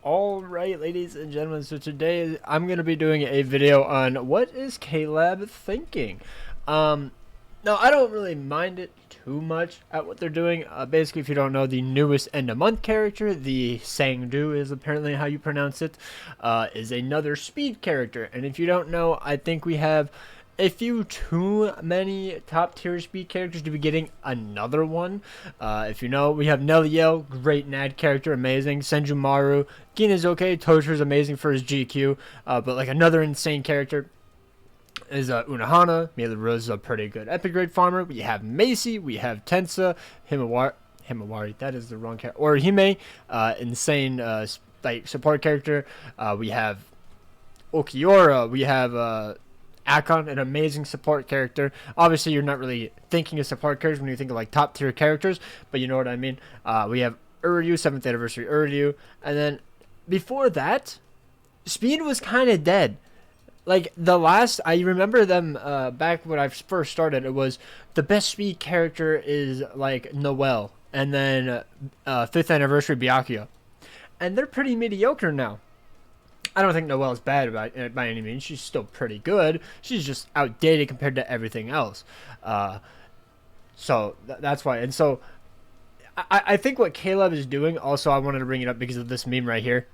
Alright, ladies and gentlemen, so today I'm going to be doing a video on what is Klab thinking. Now, I don't really mind it too much at what they're doing. Basically, if you don't know, the newest end-of-month character, the Sangdu is apparently how you pronounce it, is another speed character. And if you don't know, I think we have a few too many top tier speed characters to be getting another one. If you know, we have Neliel, great NAD character, amazing. Senjumaru, Gin is okay, Toshi's amazing for his GQ, but like another insane character is Unohana. Miele is a pretty good epic grade farmer. We have Macy, we have Tensa, Himawari, that is the wrong character, or Hime, insane like support character. We have Okiora, we have Akon, an amazing support character. Obviously, you're not really thinking of support characters when you think of like top tier characters, but you know what I mean. We have Uryu, 7th anniversary Uryu, and then before that, Speed was kind of dead. Like the last, I remember them back when I first started, it was the best Speed character is like Noelle, and then 5th anniversary Byakuya, and they're pretty mediocre now. I don't think Noelle's bad by any means. She's still pretty good. She's just outdated compared to everything else. So that's why. And so I think what Klab is doing, also I wanted to bring it up because of this meme right here.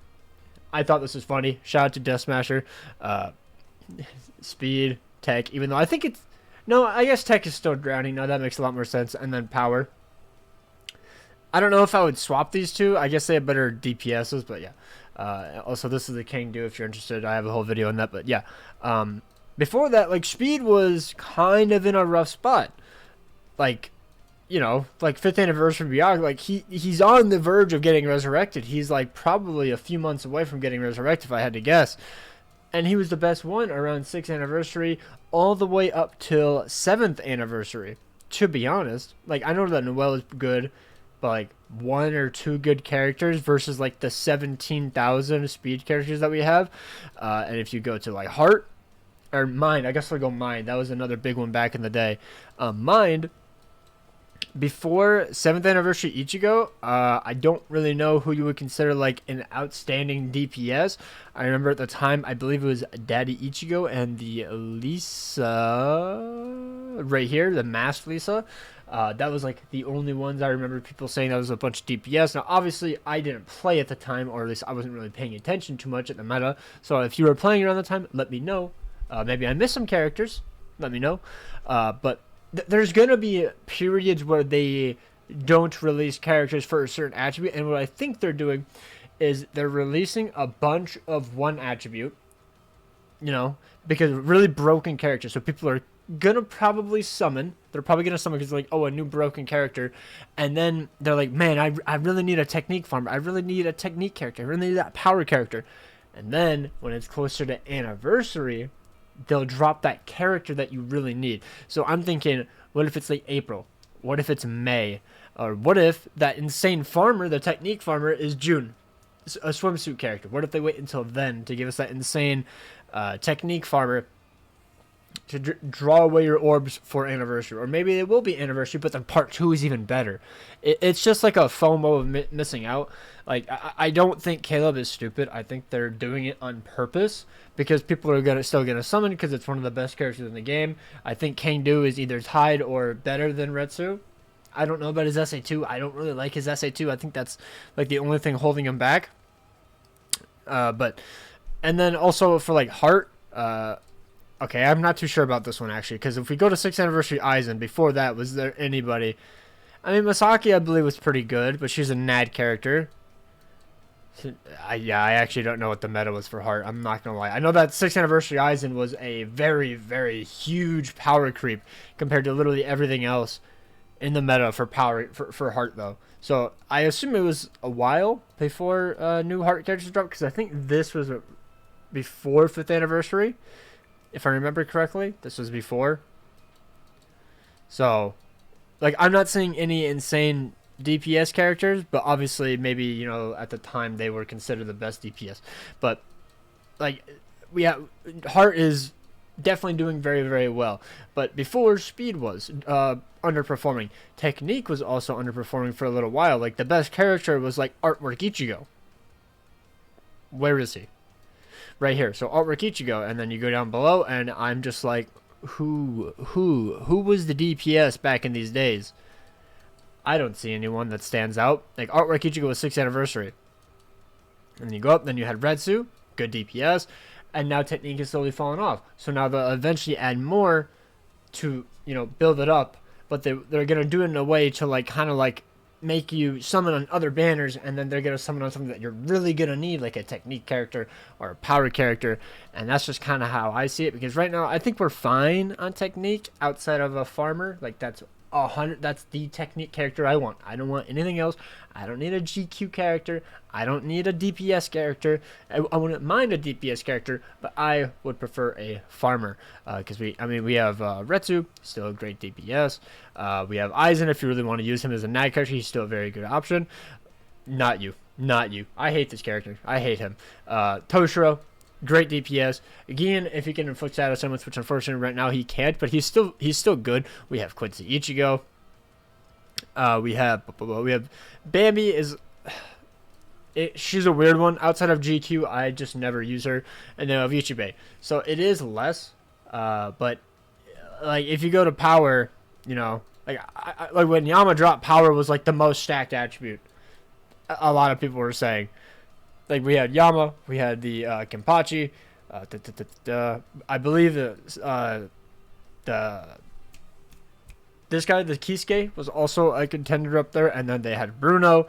I thought this was funny. Shout out to Death Smasher. Speed, Tech, even though I think it's... No, I guess Tech is still drowning. Now that makes a lot more sense. And then Power. I don't know if I would swap these two. I guess they have better DPSs, but yeah. Also, this is the King Do if you're interested. I have a whole video on that, but yeah. Before that, like, Speed was kind of in a rough spot. Like, you know, like 5th anniversary Byakuya, like he's on the verge of getting resurrected. He's like probably a few months away from getting resurrected, if I had to guess. And he was the best one around 6th anniversary, all the way up till 7th anniversary. To be honest, like I know that Noelle is good, but like one or two good characters versus like the 17,000 speed characters that we have. And if you go to like Heart or Mind, I guess I'll go Mind. That was another big one back in the day. Mind, before 7th anniversary Ichigo, I don't really know who you would consider like an outstanding DPS. I remember at the time, I believe it was Daddy Ichigo and the Lisa right here, the masked Lisa. That was like the only ones I remember people saying that was a bunch of DPS. Now, obviously, I didn't play at the time, or at least I wasn't really paying attention too much at the meta. So if you were playing around the time, let me know. Maybe I missed some characters. Let me know. But there's going to be periods where they don't release characters for a certain attribute. And what I think they're doing is they're releasing a bunch of one attribute, you know, because really broken characters. So people are gonna probably summon. They're probably gonna summon because like, oh, a new broken character, and then they're like, man, I really need a technique farmer. I really need a technique character. I really need that power character. And then when it's closer to anniversary, they'll drop that character that you really need. So I'm thinking, what if it's like April? What if it's May? Or what if that insane farmer, the technique farmer, is June? A swimsuit character. What if they wait until then to give us that insane technique farmer to draw away your orbs for anniversary? Or maybe it will be anniversary, but then part 2 is even better. It's just like a FOMO of missing out. Like, I don't think Klab is stupid. I think they're doing it on purpose because people are still gonna summon because it's one of the best characters in the game. I think King Do is either tied or better than Retsu. I don't know about his SA2. I don't really like his SA2. I think that's like the only thing holding him back. But and then also for like Heart, okay, I'm not too sure about this one actually, because if we go to 6th anniversary Aizen, before that, was there anybody? I mean, Masaki, I believe, was pretty good, but she's a NAD character. Yeah, I actually don't know what the meta was for Heart. I'm not gonna lie. I know that 6th anniversary Aizen was a very, very huge power creep compared to literally everything else in the meta for power for Heart though. So I assume it was a while before new Heart characters dropped, because I think this was before 5th anniversary. If I remember correctly, this was before. So, like, I'm not seeing any insane DPS characters, but obviously maybe, you know, at the time they were considered the best DPS. But, like, Heart is definitely doing very, very well. But before, Speed was underperforming. Technique was also underperforming for a little while. Like, the best character was, like, Artwork Ichigo. Where is he? Right here. So artwork Ichigo, and then you go down below, and I'm just like, who was the DPS back in these days? I don't see anyone that stands out. Like artwork Ichigo was 6th anniversary, and then you go up, then you had Retsu, good DPS, and now technique is slowly falling off. So now they'll eventually add more to, you know, build it up, but they're gonna do it in a way to like kind of like make you summon on other banners, and then they're gonna summon on something that you're really gonna need, like a technique character or a power character. And that's just kind of how I see it, because right now I think we're fine on technique outside of a farmer. Like that's 100. That's the technique character I want. I don't want anything else. I don't need a GQ character. I don't need a DPS character. I wouldn't mind a DPS character, but I would prefer a farmer, because we have Retsu, still a great DPS. We have Aizen, if you really want to use him as a nag character, he's still a very good option. Not you. I hate this character. I hate him. Toshiro, great DPS. Gian, if he can inflict shadow summons, which unfortunately right now he can't, but he's still good. We have Quincy Ichigo. We have Bambi is. She's a weird one. Outside of GQ, I just never use her. And then we have Ichibe. So it is less. But like if you go to power, you know, like when Yama dropped, power was like the most stacked attribute. A lot of people were saying. Like we had Yama, we had the Kenpachi, I believe this guy, the Kisuke, was also a contender up there, and then they had Bruno,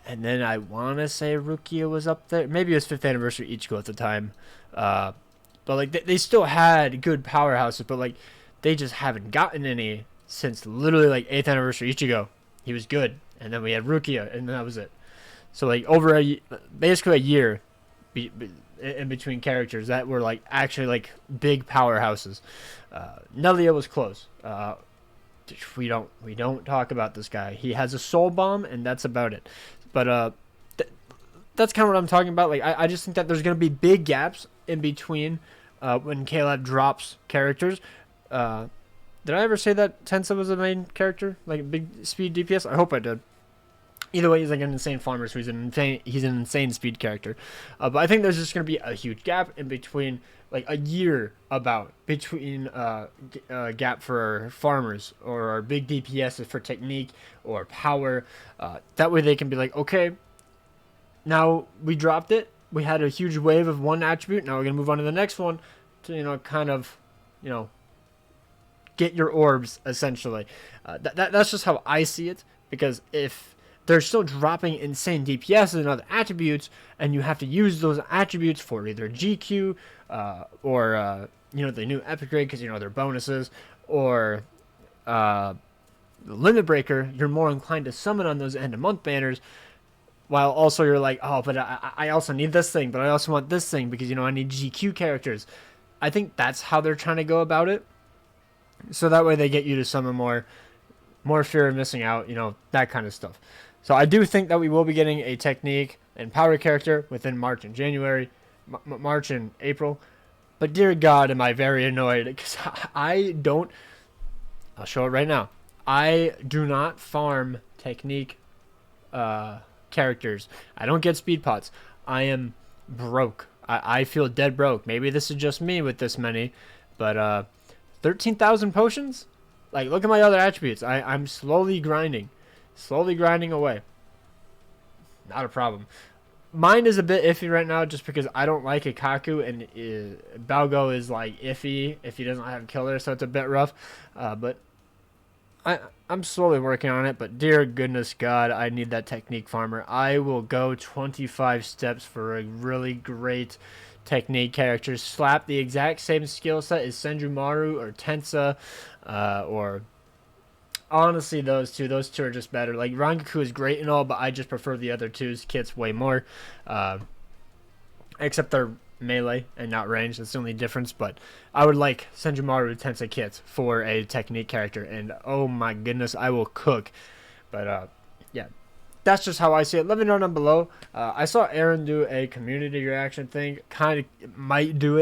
and then I want to say Rukia was up there. Maybe it was 5th anniversary Ichigo at the time, but like they still had good powerhouses, but like they just haven't gotten any since literally like 8th anniversary Ichigo. He was good, and then we had Rukia, and that was it. So like over basically a year in between characters that were like actually like big powerhouses. Nelia was close. We don't talk about this guy. He has a soul bomb, and that's about it. But that's kind of what I'm talking about. Like I just think that there's gonna be big gaps in between when Klab drops characters. Did I ever say that Tensa was the main character, like big speed DPS? I hope I did. Either way, he's like an insane farmer, so he's an insane speed character. But I think there's just going to be a huge gap in between, like a year between gap for farmers or big DPS for technique or power. That way they can be like, okay, now we dropped it. We had a huge wave of one attribute. Now we're going to move on to the next one to, you know, kind of, you know, get your orbs, essentially. That's just how I see it, because if they're still dropping insane DPS and other attributes, and you have to use those attributes for either GQ or you know, the new epic grade, because you know their bonuses, or limit breaker. You're more inclined to summon on those end of month banners, while also you're like, oh, but I also need this thing, but I also want this thing because, you know, I need GQ characters. I think that's how they're trying to go about it, so that way they get you to summon more fear of missing out, you know, that kind of stuff. So I do think that we will be getting a technique and power character within March and January, March and April. But dear God, am I very annoyed, because I'll show it right now. I do not farm technique characters. I don't get speed pots. I am broke. I feel dead broke. Maybe this is just me with this many, but 13,000 potions? Like, look at my other attributes. I'm slowly grinding away. Not a problem. Mine is a bit iffy right now, just because I don't like Ikaku, and Balgo is like iffy if he doesn't have killer, so it's a bit rough. But I'm slowly working on it. But dear goodness God, I need that technique farmer. I will go 25 steps for a really great technique character. Slap the exact same skill set as Senjumaru or Tensa, or honestly those two are just better. Like Rangaku is great and all, but I just prefer the other two's kits way more, except they're melee and not range. That's the only difference. But I would like Senjumaru Tensa kits for a technique character, and oh my goodness, I will cook. But yeah, that's just how I see it. Let me know down below. I saw Aaron do a community reaction thing. Kind of might do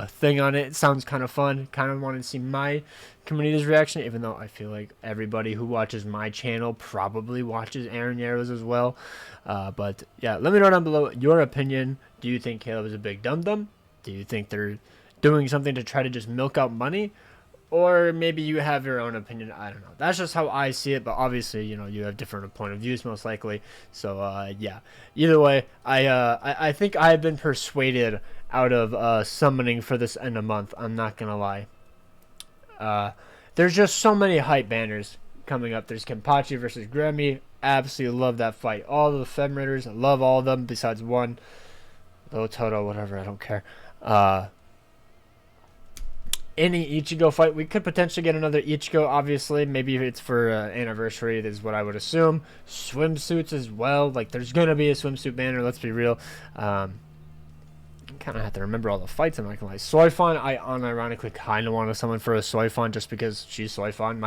thing on it. It sounds kind of fun. Kind of want to see my community's reaction, even though I feel like everybody who watches my channel probably watches Aaron Yarrows as well. But yeah, let me know down below your opinion. Do you think Caleb is a big dum-dum? Do you think they're doing something to try to just milk out money? Or maybe you have your own opinion. I don't know. That's just how I see it. But obviously, you know, you have different point of views most likely. So yeah. Either way, I think I've been persuaded out of summoning for this end of month. I'm not gonna lie. There's just so many hype banners coming up. There's Kenpachi versus Grammy. Absolutely love that fight. All the Fem Raiders, I love all of them besides one. Little Toto, whatever. I don't care. Any Ichigo fight, we could potentially get another Ichigo, obviously. Maybe if it's for anniversary, is what I would assume. Swimsuits as well. Like, there's going to be a swimsuit banner, let's be real. Kind of have to remember all the fights, I'm not going to lie. Soifon, I unironically kind of want to summon for a Soifon just because she's Soifon.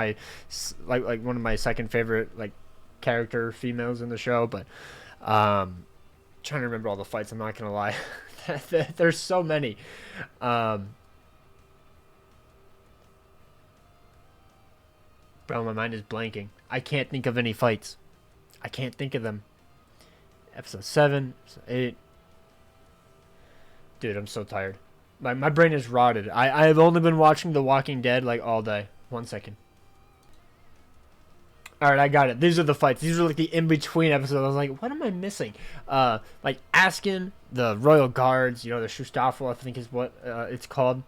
Like one of my second favorite, like, character females in the show. But, trying to remember all the fights, I'm not going to lie. There's so many. Bro, my mind is blanking. I can't think of any fights. I can't think of them. Episode 7, episode 8. Dude, I'm so tired. My brain is rotted. I have only been watching The Walking Dead like all day. 1 second. Alright, I got it. These are the fights. These are like the in-between episodes. I was like, what am I missing? Like Askin, the Royal Guards, you know, the Shustafel, I think is what it's called.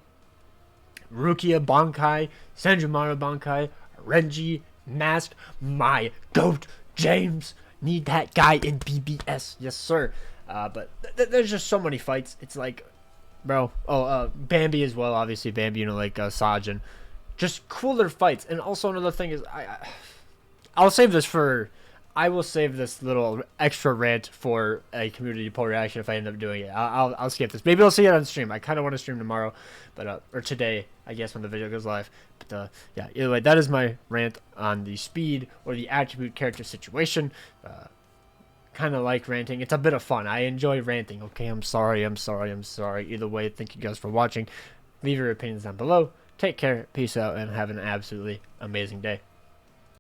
Rukia Bankai, Sanjumaru Bankai, Renji, Mask, my GOAT, James. Need that guy in BBS. Yes, sir. But there's just so many fights. It's like, bro. Oh, Bambi as well. Obviously, Bambi, you know, like Sajin. Just cooler fights. And also another thing is, I'll save this for... I will save this little extra rant for a community poll reaction if I end up doing it. I'll skip this. Maybe I'll see it on stream. I kind of want to stream tomorrow, but or today, I guess, when the video goes live. But yeah, either way, that is my rant on the speed or the attribute character situation. Kind of like ranting. It's a bit of fun. I enjoy ranting. Okay, I'm sorry. Either way, thank you guys for watching. Leave your opinions down below. Take care. Peace out, and have an absolutely amazing day.